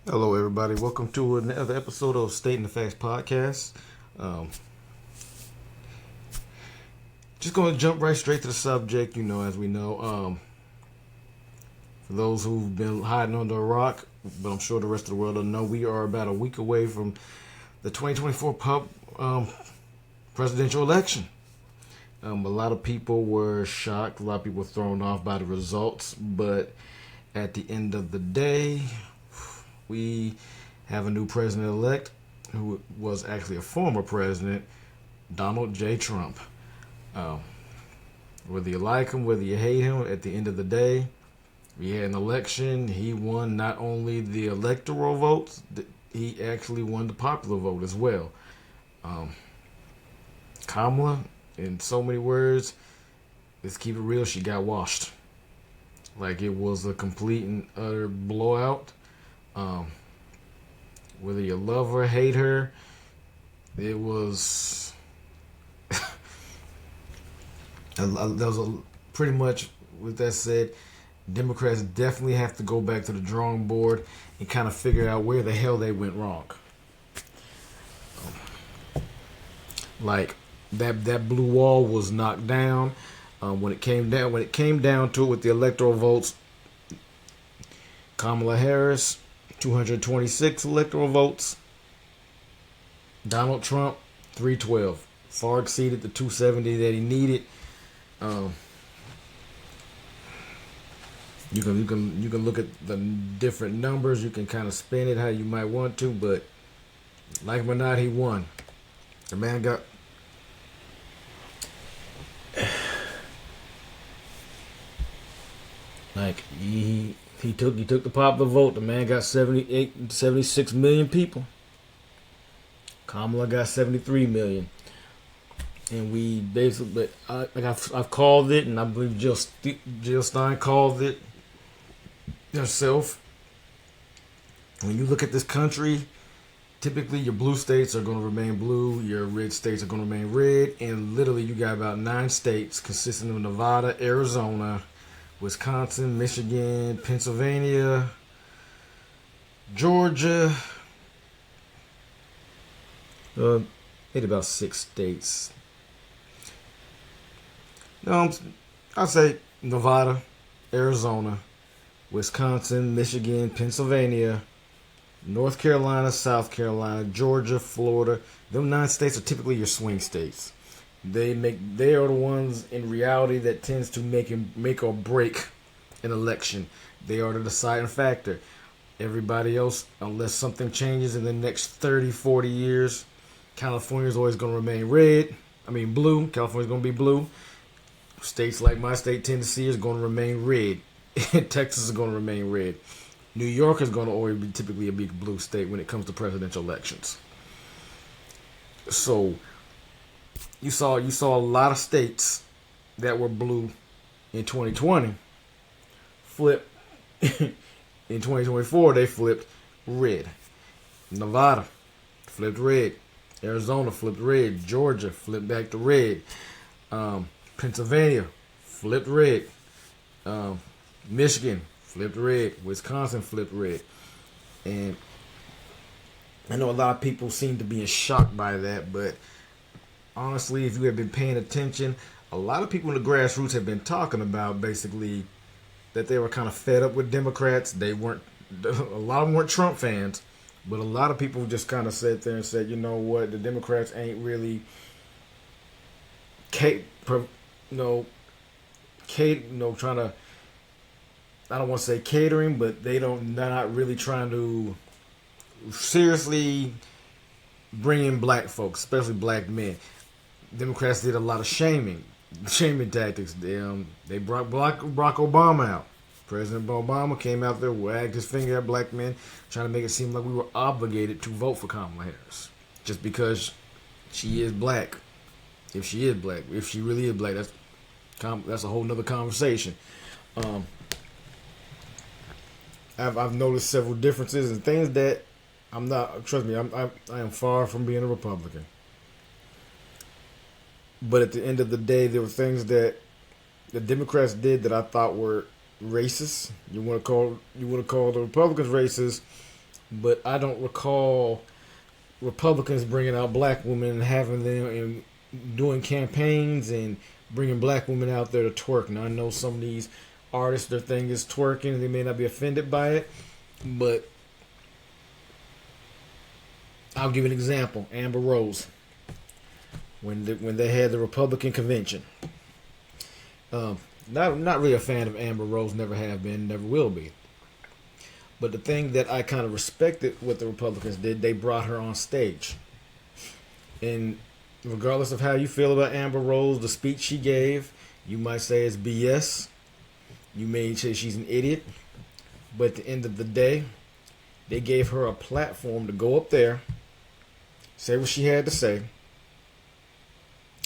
Hello, everybody. Welcome to another episode of Stating the Facts podcast. Um, just going to jump right straight to the subject. As we know, for those who've been hiding under a rock, but I'm sure the rest of the world will know, we are about a week away from the 2024 presidential election. A lot of people were shocked. A lot of people were thrown off by the results, but at the end of the day, we have a new president elect who was actually a former president, Donald J. Trump. Um, Whether you like him, whether you hate him, at the end of the day, we had an election. He won not only the electoral votes, he actually won the popular vote as well. Um, Kamala, in so many words, let's keep it real, she got washed. Like, it was a complete and utter blowout. Um, Whether you love her, hate her, it was pretty much. With that said, Democrats definitely have to go back to the drawing board and kind of figure out where the hell they went wrong. Like, that blue wall was knocked down. When it came down to it with the electoral votes, Kamala Harris, 226 electoral votes. Donald Trump, 312. Far exceeded the 270 that he needed. Um, you can look at the different numbers. You can kind of spin it how you might want to, but like him or not, he won. The man got like he took the popular vote. The man got 76 million people. Kamala got 73 million. And we basically, I've called it, and I believe Jill Stein called it herself. When you look at this country, typically your blue states are going to remain blue, your red states are going to remain red, and literally you got about 9 states consisting of Nevada, Arizona, Wisconsin, Michigan, Pennsylvania, Georgia, maybe about 6 states. No, I'll say Nevada, Arizona, Wisconsin, Michigan, Pennsylvania, North Carolina, South Carolina, Georgia, Florida. Them 9 states are typically your swing states. They are the ones in reality that tends to make or break an election. They are the deciding factor. Everybody else, unless something changes in the next 30, 40 years, California is always going to remain blue. California is going to be blue. States like my state, Tennessee, is going to remain red. Texas is going to remain red. New York is going to always be typically a big blue state when it comes to presidential elections. So you saw a lot of states that were blue in 2020 flip in 2024. They flipped red. Nevada flipped red. Arizona flipped red. Georgia flipped back to red. Pennsylvania flipped red. Michigan flipped red. Wisconsin flipped red. And I know a lot of people seem to be in shock by that, but honestly, if you have been paying attention, a lot of people in the grassroots have been talking about basically that they were kind of fed up with Democrats. A lot of them weren't Trump fans, but a lot of people just kind of sat there and said, you know what, the Democrats ain't really trying to, I don't want to say catering, but they're not really trying to seriously bring in black folks, especially black men. Democrats did a lot of shaming tactics. They brought Barack Obama out. President Obama came out there, wagged his finger at black men, trying to make it seem like we were obligated to vote for Kamala Harris just because she is black. If she is black, if she really is black, that's a whole nother conversation. I've noticed several differences and things that I'm not. Trust me, I am far from being a Republican. But at the end of the day, there were things that the Democrats did that I thought were racist. You want to call the Republicans racist. but I don't recall Republicans bringing out black women and having them and doing campaigns and bringing black women out there to twerk. Now I know some of these artists, their thing is twerking, they may not be offended by it, but I'll give an example. Amber Rose, when they had the Republican convention. Not really a fan of Amber Rose, never have been, never will be. But the thing that I kind of respected what the Republicans did, they brought her on stage. And regardless of how you feel about Amber Rose, the speech she gave, you might say it's BS. You may say she's an idiot. But at the end of the day, they gave her a platform to go up there, say what she had to say,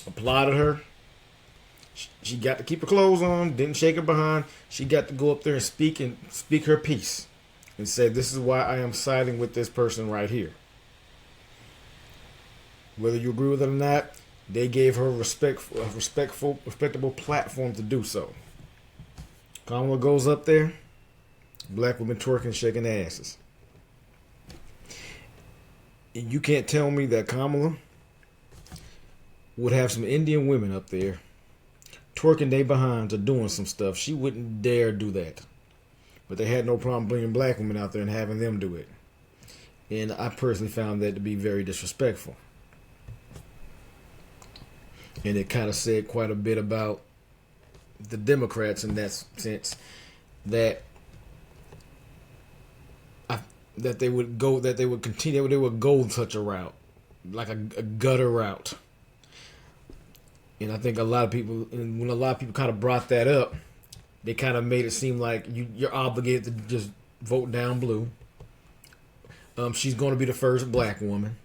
applauded her. She got to keep her clothes on, didn't shake her behind. She got to go up there and speak her piece and say, this is why I am siding with this person right here. Whether you agree with it or not, they gave her a respectable platform to do so. Kamala goes up there, black women twerking, shaking asses. And you can't tell me that Kamala would have some Indian women up there twerking they behinds or doing some stuff. She wouldn't dare do that. But they had no problem bringing black women out there and having them do it. And I personally found that to be very disrespectful. And it kind of said quite a bit about the Democrats in that sense, that they would go such a route, like a gutter route. And I think a lot of people, and when a lot of people kind of brought that up, they kind of made it seem like you're obligated to just vote down blue. She's going to be the first black woman,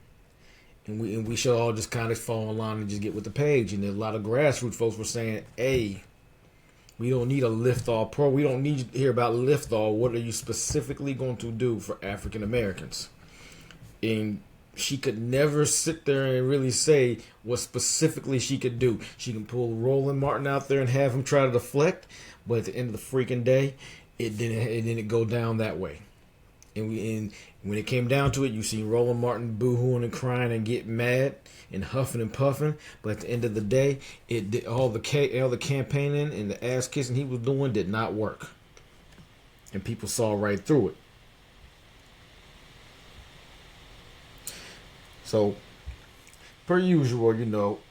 and we should all just kind of fall in line and just get with the page. And a lot of grassroots folks were saying, "Hey, we don't need a lift-all pro. We don't need to hear about lift-all. What are you specifically going to do for African Americans?" And she could never sit there and really say what specifically she could do. She can pull Roland Martin out there and have him try to deflect, but at the end of the freaking day, it didn't go down that way. And when it came down to it, you see Roland Martin boo-hooing and crying and getting mad and huffing and puffing. But at the end of the day, all the campaigning and the ass kissing he was doing did not work, and people saw right through it. So, per usual, when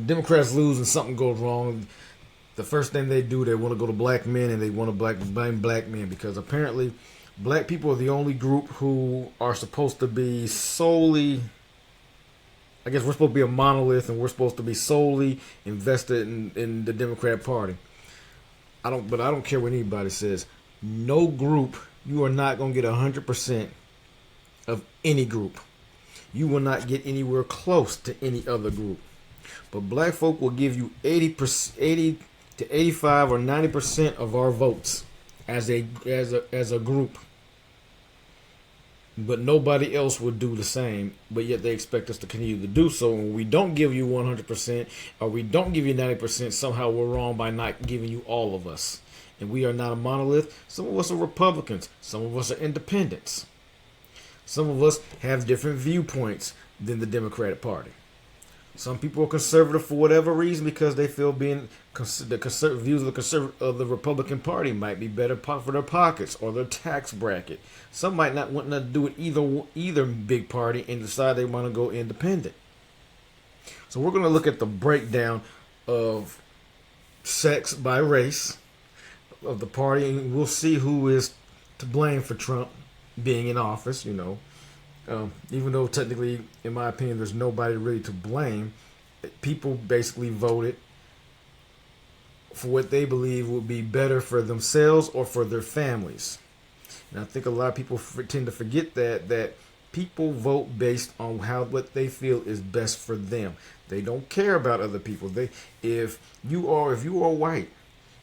Democrats lose and something goes wrong, the first thing they do, they want to go to black men and they want to blame black men, because apparently black people are the only group who are supposed to be solely, I guess we're supposed to be a monolith and we're supposed to be solely invested in the Democrat Party. I don't care what anybody says. No group, you are not going to get 100% of any group. You will not get anywhere close to any other group. But black folk will give you 80 to 85 or 90% of our votes as a group. But nobody else would do the same, but yet they expect us to continue to do so. And when we don't give you 100% or we don't give you 90%, somehow we're wrong by not giving you all of us. And we are not a monolith. Some of us are Republicans. Some of us are independents. Some of us have different viewpoints than the Democratic Party. Some people are conservative for whatever reason, because they feel views of the Republican Party might be better for their pockets or their tax bracket. Some might not want to do it either big party and decide they want to go independent. So we're going to look at the breakdown of sex by race of the party, and we'll see who is to blame for Trump being in office. Even though technically, in my opinion, there's nobody really to blame. People basically voted for what they believe would be better for themselves or for their families. And I think a lot of people tend to forget that people vote based on what they feel is best for them. They don't care about other people. If you are white,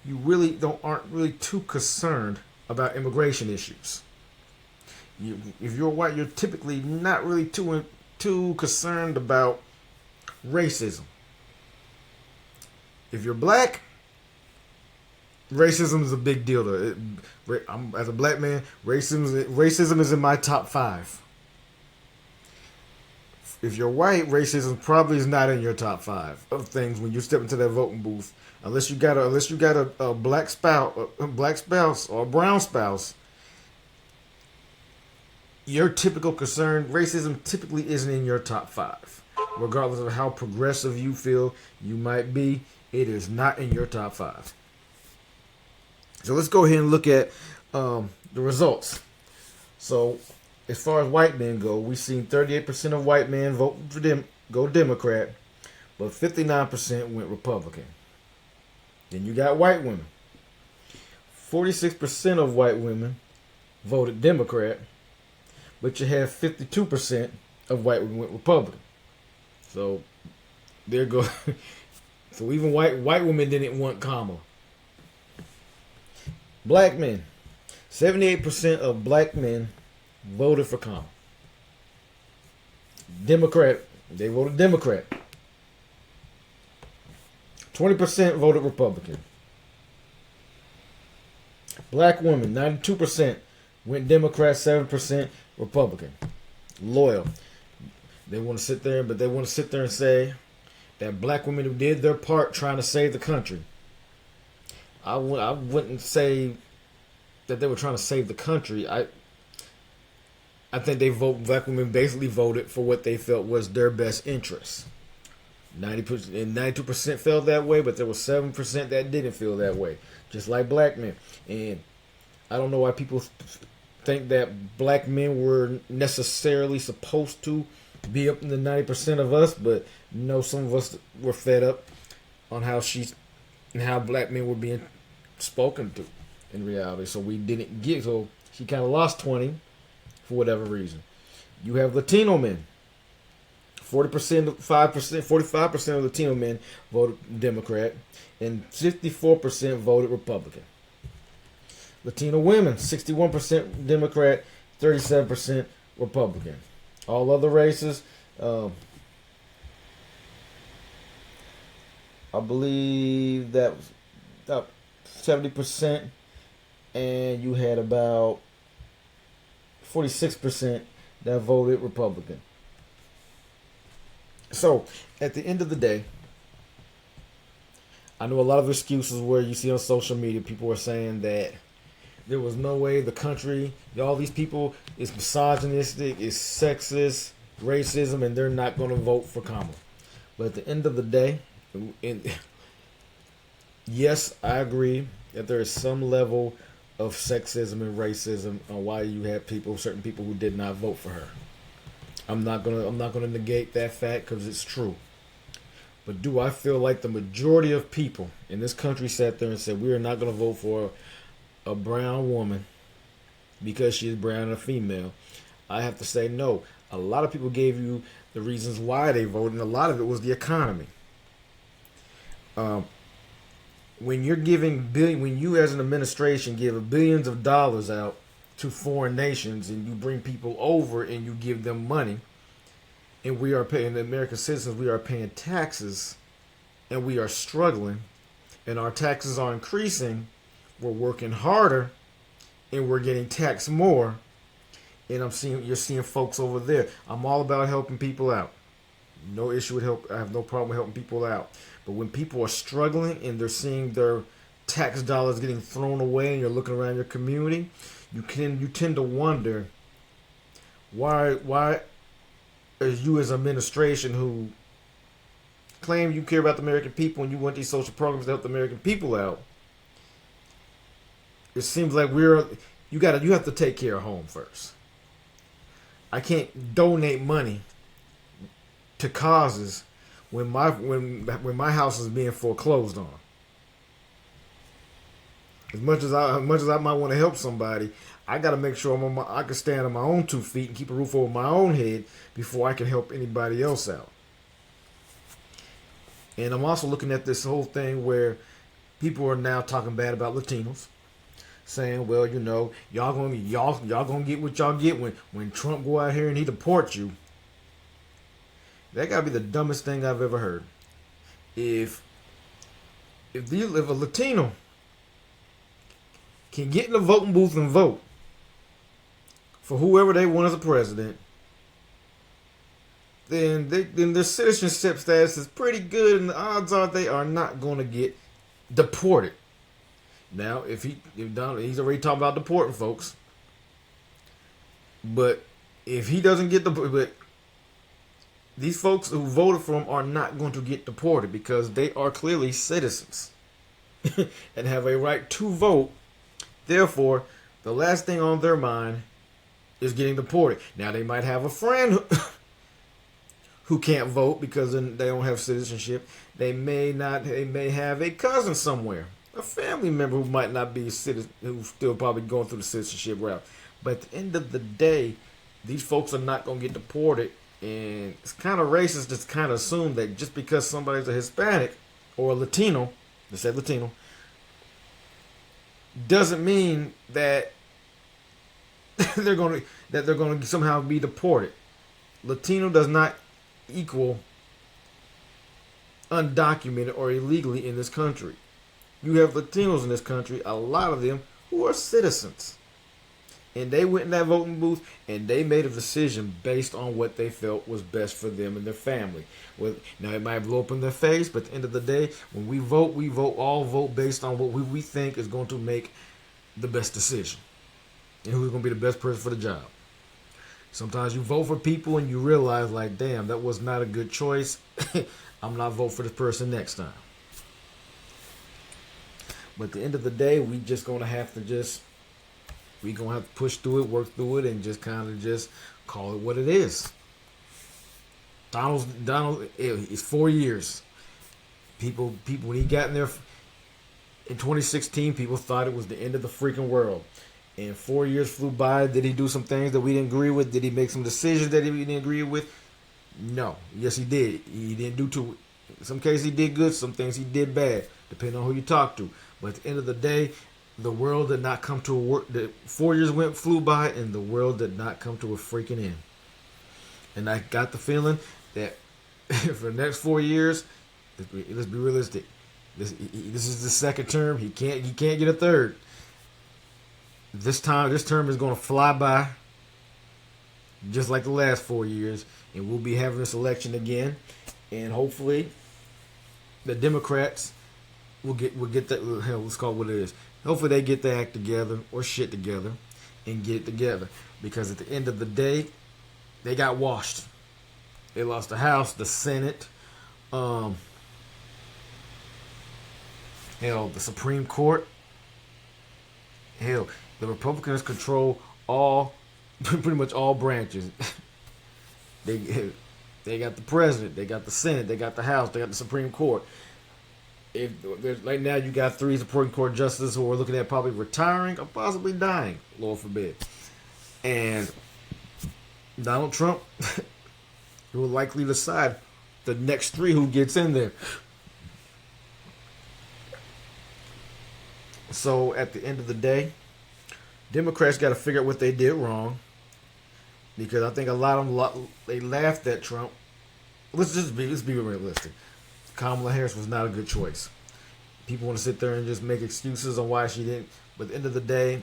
you really aren't really too concerned about immigration issues. If you're white, you're typically not really too concerned about racism. If you're black, racism is a big deal. As a black man, racism is in my top 5. If you're white, racism probably is not in your top 5 of things when you step into that voting booth. Unless you got a black spouse or a brown spouse, your typical concern, racism typically isn't in your top 5. Regardless of how progressive you feel you might be, it is not in your top 5. So let's go ahead and look at the results. So as far as white men go, we've seen 38% of white men vote for go Democrat, but 59% went Republican. Then you got white women. 46% of white women voted Democrat, but you have 52% of white women went Republican. So there go. So even white women didn't want Kamala. Black men. 78% of black men voted for Kamala. Democrat. They voted Democrat. 20% voted Republican. Black women, 92% went Democrat, 7% Republican. Loyal. They want to sit there, but they want to sit there and say that black women who did their part trying to save the country. I wouldn't say that they were trying to save the country. I think black women basically voted for what they felt was their best interest. 90% and 92% felt that way, but there was 7% that didn't feel that way, just like black men. And I don't know why people think that black men were necessarily supposed to be up in the 90% of us, but no, some of us were fed up on how black men were being spoken to in reality. So we didn't get. So she kind of lost 20 for whatever reason. You have Latino men. 40%, 45% of Latino men voted Democrat, and 54% voted Republican. Latino women, 61% Democrat, 37% Republican. All other races, I believe that was about 70%, and you had about 46% that voted Republican. So, at the end of the day, I know a lot of excuses where you see on social media, people are saying that there was no way the country, all these people, is misogynistic, is sexist, racism, and they're not going to vote for Kamala. But at the end of the day, yes, I agree that there is some level of sexism and racism on why you have certain people who did not vote for her. I'm not gonna negate that fact because it's true. But do I feel like the majority of people in this country sat there and said we are not gonna vote for a brown woman because she is brown and a female? I have to say no. A lot of people gave you the reasons why they voted, and a lot of it was the economy. When you as an administration give billions of dollars out to foreign nations, and you bring people over and you give them money, and we are paying, the American citizens, we are paying taxes, and we are struggling, and our taxes are increasing, we're working harder, and we're getting taxed more, and you're seeing folks over there. I'm all about helping people out. No issue with help. I have no problem with helping people out. But when people are struggling and they're seeing their tax dollars getting thrown away, and you're looking around your community, you tend to wonder why as you as administration who claim you care about the American people and you want these social programs to help the American people out, it seems like you have to take care of home first. I can't donate money to causes when my house is being foreclosed on. As much as I might want to help somebody, I got to make sure I can stand on my own 2 feet and keep a roof over my own head before I can help anybody else out. And I'm also looking at this whole thing where people are now talking bad about Latinos, saying, well, y'all gonna get what y'all get when Trump go out here and he deport you. That gotta be the dumbest thing I've ever heard. If a Latino can get in the voting booth and vote for whoever they want as a president, then their citizenship status is pretty good, and the odds are they are not going to get deported. Now, if he's already talking about deporting folks, but if he doesn't get but these folks who voted for him are not going to get deported because they are clearly citizens and have a right to vote. Therefore, the last thing on their mind is getting deported. Now, they might have a friend who can't vote because they don't have citizenship. They may have a cousin somewhere, a family member who might not be a citizen, who's still probably going through the citizenship route. But at the end of the day, these folks are not going to get deported. And it's kind of racist to kind of assume that just because somebody's a Hispanic or a Latino, let's say Latino, doesn't mean that they're going to somehow be deported. Latino does not equal undocumented or illegally in this country. You have Latinos in this country, a lot of them who are citizens. And they went in that voting booth and they made a decision based on what they felt was best for them and their family. Now, it might blow up in their face, but at the end of the day, when we all vote based on what we think is going to make the best decision and who's going to be the best person for the job. Sometimes you vote for people and you realize, like, damn, that was not a good choice. I'm not voting for this person next time. But at the end of the day, we're going to have to push through it, work through it, and just kind of just call it what it is. Donald, it's 4 years. People, when he got in there in 2016, people thought it was the end of the freaking world. And 4 years flew by. Did he do some things that we didn't agree with? Did he make some decisions that we didn't agree with? No. Yes, he did. He didn't do too. In some cases, he did good. Some things he did bad, depending on who you talk to. But at the end of the day, the world did not come to a work. 4 years flew by, and the world did not come to a freaking end. And I got the feeling that for the next 4 years, let's be realistic. This is the second term. He can't get a third. This term is going to fly by, just like the last 4 years, and we'll be having this election again. And hopefully, the Democrats will get that. Hell, let's call it what it is. Hopefully they get their act together or shit together and get it together. Because at the end of the day, they got washed. They lost the House, the Senate, the Supreme Court. Hell, the Republicans control pretty much all branches. They got the president, they got the Senate, they got the House, they got the Supreme Court. Right now, you got 3 Supreme Court justices who are looking at probably retiring or possibly dying, Lord forbid. And Donald Trump will likely decide the next 3 who gets in there. So at the end of the day, Democrats got to figure out what they did wrong, because I think a lot of them they laughed at Trump. Let's be realistic. Kamala Harris was not a good choice. People want to sit there and just make excuses on why she didn't. But at the end of the day,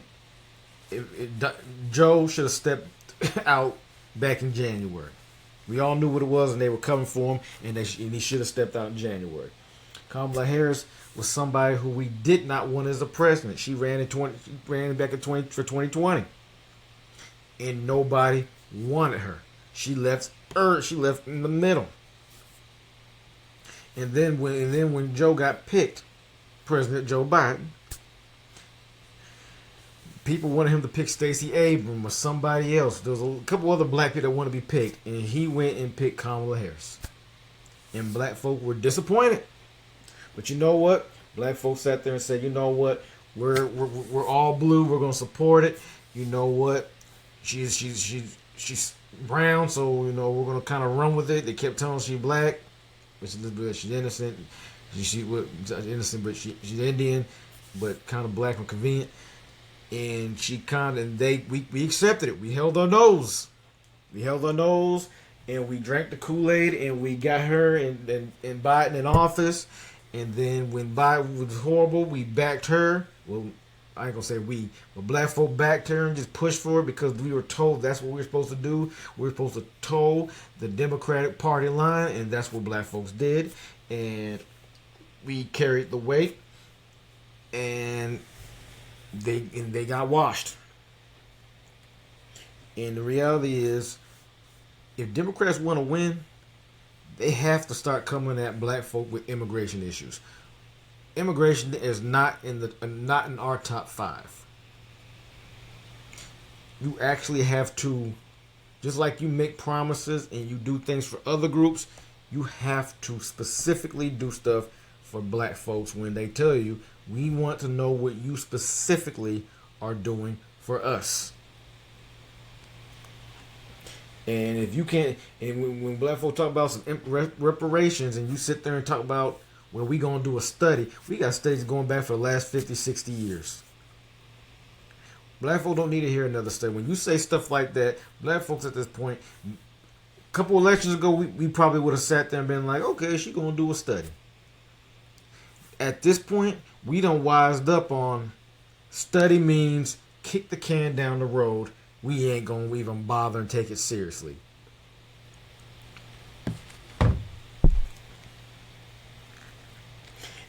Joe should have stepped out back in January. We all knew what it was, and they were coming for him, and he should have stepped out in January. Kamala Harris was somebody who we did not want as a president. She ran back in 2020, and nobody wanted her. She left in the middle. And then when Joe got picked, President Joe Biden, people wanted him to pick Stacey Abrams or somebody else. There was a couple other black people that wanted to be picked, and he went and picked Kamala Harris. And black folk were disappointed. But you know what? Black folks sat there and said, you know what? We're all blue. We're gonna support it. You know what? She's brown, so you know we're gonna kind of run with it. They kept telling her she's black. She's innocent. She's innocent, but she's Indian, but kind of black and convenient. And we accepted it. We held our nose. And we drank the Kool-Aid, and we got her and Biden in office. And then when Biden was horrible, we backed her. Well, I ain't gonna say we, but black folk backed her and just pushed for it because we were told that's what we were supposed to do. We were supposed to toe the Democratic Party line, and that's what black folks did. And we carried the weight, and they got washed. And the reality is, if Democrats want to win, they have to start coming at black folk with immigration issues. Immigration is not in our top 5. You actually have to, just like you make promises and you do things for other groups, you have to specifically do stuff for black folks when they tell you, we want to know what you specifically are doing for us. And if you can't, and when black folks talk about some reparations and you sit there and talk about, well, we going to do a study, we got studies going back for the last 50, 60 years. Black folks don't need to hear another study. When you say stuff like that, black folks at this point, a couple elections ago, we probably would have sat there and been like, okay, she going to do a study. At this point, we done wised up on study means kick the can down the road. We ain't going to even bother and take it seriously.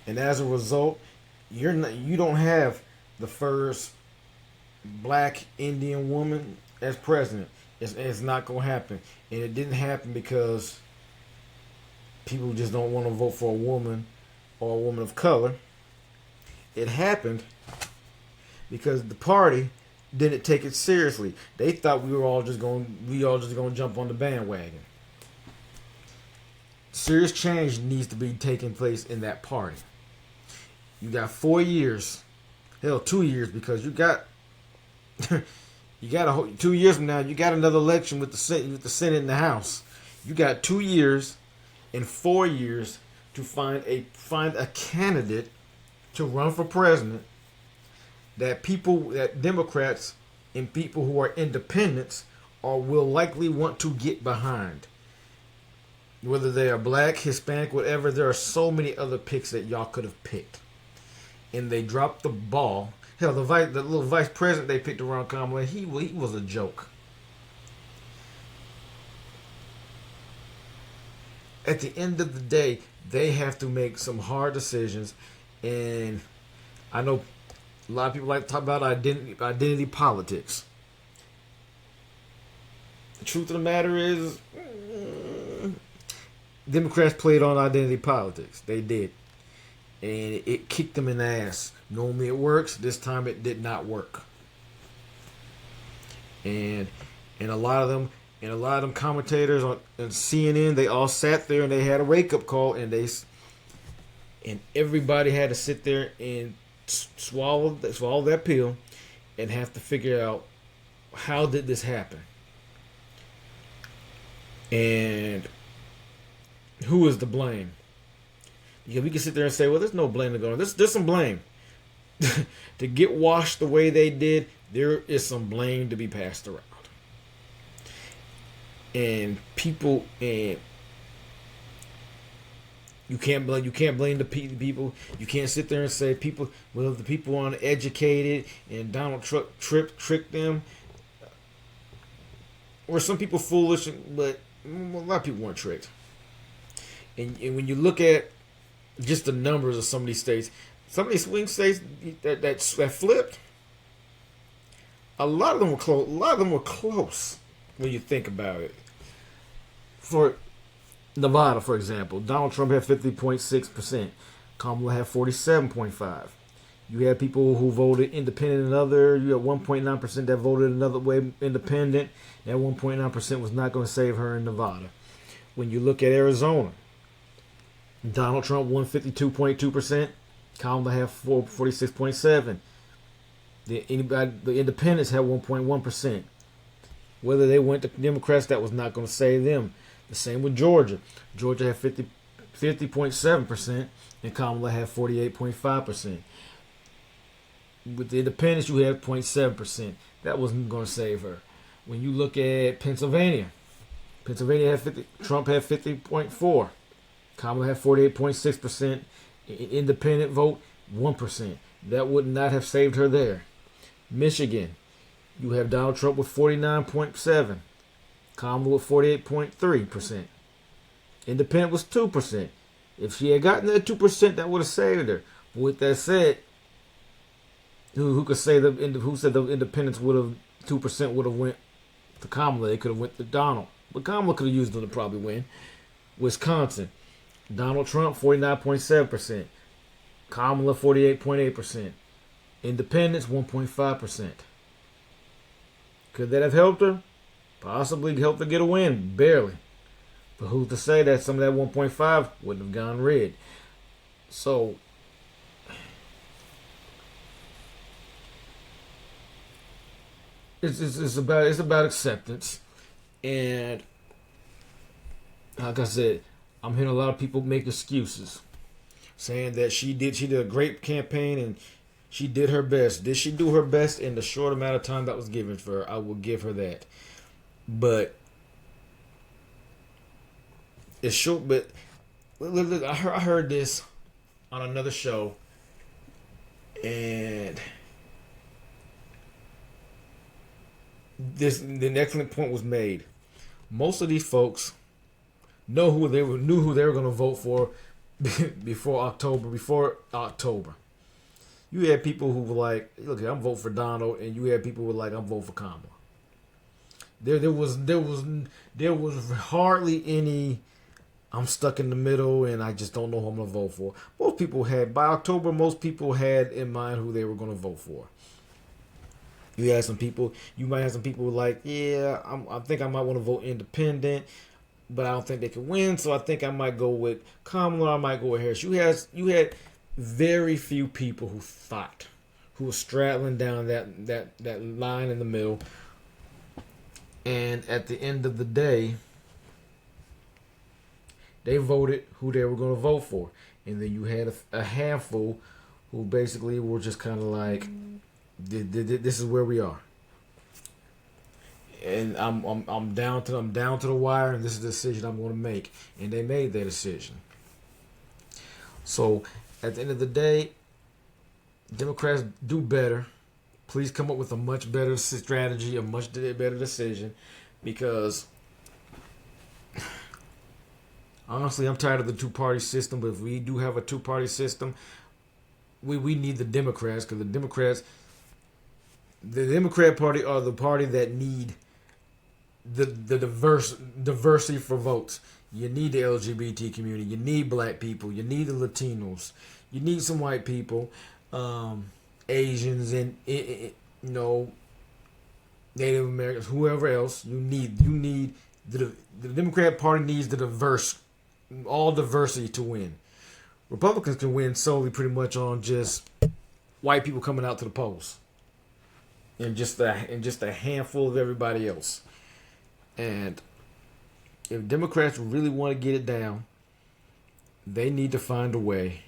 And as a result, you don't have the first black Indian woman as president. It's not going to happen. And it didn't happen because people just don't want to vote for a woman or a woman of color. It happened because the party didn't take it seriously. They thought we all just going to jump on the bandwagon. Serious change needs to be taking place in that party. You got 4 years, hell, 2 years, because you got 2 years from now. You got another election with the Senate and the House. You got 2 years and 4 years to find a candidate to run for president that Democrats and people who are independents will likely want to get behind. Whether they are black, Hispanic, whatever, there are so many other picks that y'all could have picked. And they dropped the ball. Hell, the little vice president they picked around Kamala, he was a joke. At the end of the day, they have to make some hard decisions. And I know a lot of people like to talk about identity politics. The truth of the matter is, Democrats played on identity politics. They did. And it kicked them in the ass. Normally it works. This time it did not work. And a lot of them commentators on CNN, they all sat there and they had a wake-up call, and everybody had to sit there and swallow that pill and have to figure out, how did this happen? And who is to blame? Yeah, we can sit there and say, well, there's no blame to go on. There's some blame. To get washed the way they did, there is some blame to be passed around. And people, and you can't blame the people. You can't sit there and say the people aren't educated and Donald Trump tricked them. Or some people foolish, but a lot of people weren't tricked. And when you look at just the numbers of some of these states, some of these swing states that flipped, a lot of them were close. A lot of them were close when you think about it. For Nevada, for example, Donald Trump had 50.6%. Kamala had 47.5%. You had people who voted independent another. You had 1.9% that voted another way independent. That 1.9% was not going to save her in Nevada. When you look at Arizona, Donald Trump won 52.2%. Kamala had 46.7%. The independents had 1.1%. Whether they went to Democrats, that was not going to save them. The same with Georgia. Georgia had 50.7%, and Kamala had 48.5%. With the independents, you had 0.7%. That wasn't going to save her. When you look at Pennsylvania had Trump had 50.4%. Kamala had 48.6%. Independent vote, 1%. That would not have saved her there. Michigan, you have Donald Trump with 49.7%, Kamala with 48.3%. Independent was 2%. If she had gotten that 2%, that would have saved her. But with that said, who could say who said the independents would have 2% would have went to Kamala? They could have went to Donald, but Kamala could have used them to probably win. Wisconsin, Donald Trump 49.7%, Kamala 48.8%, Independents 1.5%. Could that have helped her? Possibly helped her get a win, barely. But who's to say that some of that 1.5 wouldn't have gone red? So it's about acceptance, and like I said, I'm hearing a lot of people make excuses, saying that she did a great campaign and she did her best. Did she do her best in the short amount of time that was given for her? I will give her that, but it's short. But look, I heard this on another show, and an excellent point was made. Most of these folks knew who they were going to vote for before October. You had people who were like, "Look, I'm voting for Donald," and you had people who were like, "I'm voting for Kamala." There was hardly any. I'm stuck in the middle, and I just don't know who I'm going to vote for. By October, most people had in mind who they were going to vote for. You might have some people who were like, yeah, I think I might want to vote independent, but I don't think they can win, so I think I might go with Kamala, I might go with Harris. You had very few people who were straddling down that line in the middle, and at the end of the day, they voted who they were going to vote for. And then you had a handful who basically were just kind of like, this is where we are. And I'm down to the wire, and this is the decision I'm going to make. And they made their decision. So at the end of the day, Democrats do better. Please come up with a much better strategy, a much better decision, because honestly, I'm tired of the two-party system. But if we do have a two-party system, we need the Democrats, because the Democrat Party are the party that need the diversity for votes. You need the LGBT community. You need black people. You need the Latinos. You need some white people, Asians, and Native Americans, whoever else. You need the Democrat Party needs all diversity to win. Republicans can win solely pretty much on just white people coming out to the polls, and just a handful of everybody else. And if Democrats really want to get it down, they need to find a way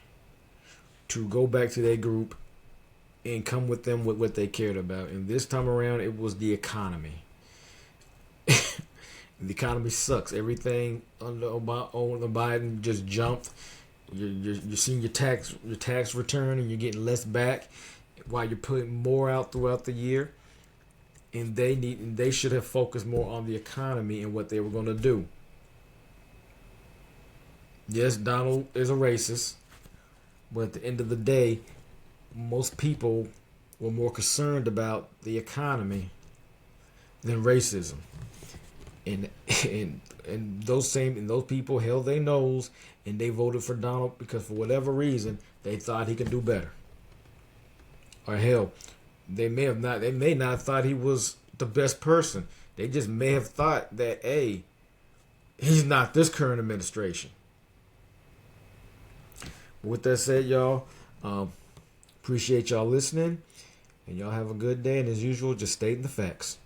to go back to their group and come with them with what they cared about. And this time around, it was the economy. The economy sucks. Everything under Biden just jumped. You're seeing your tax return, and you're getting less back while you're putting more out throughout the year. And they should have focused more on the economy and what they were going to do. Yes, Donald is a racist, but at the end of the day, most people were more concerned about the economy than racism. And those people held their nose, and they voted for Donald because for whatever reason they thought he could do better. Or hell, they may not have thought he was the best person. They just may have thought that, hey, he's not this current administration. But with that said, y'all, appreciate y'all listening, and y'all have a good day. And as usual, just stating the facts.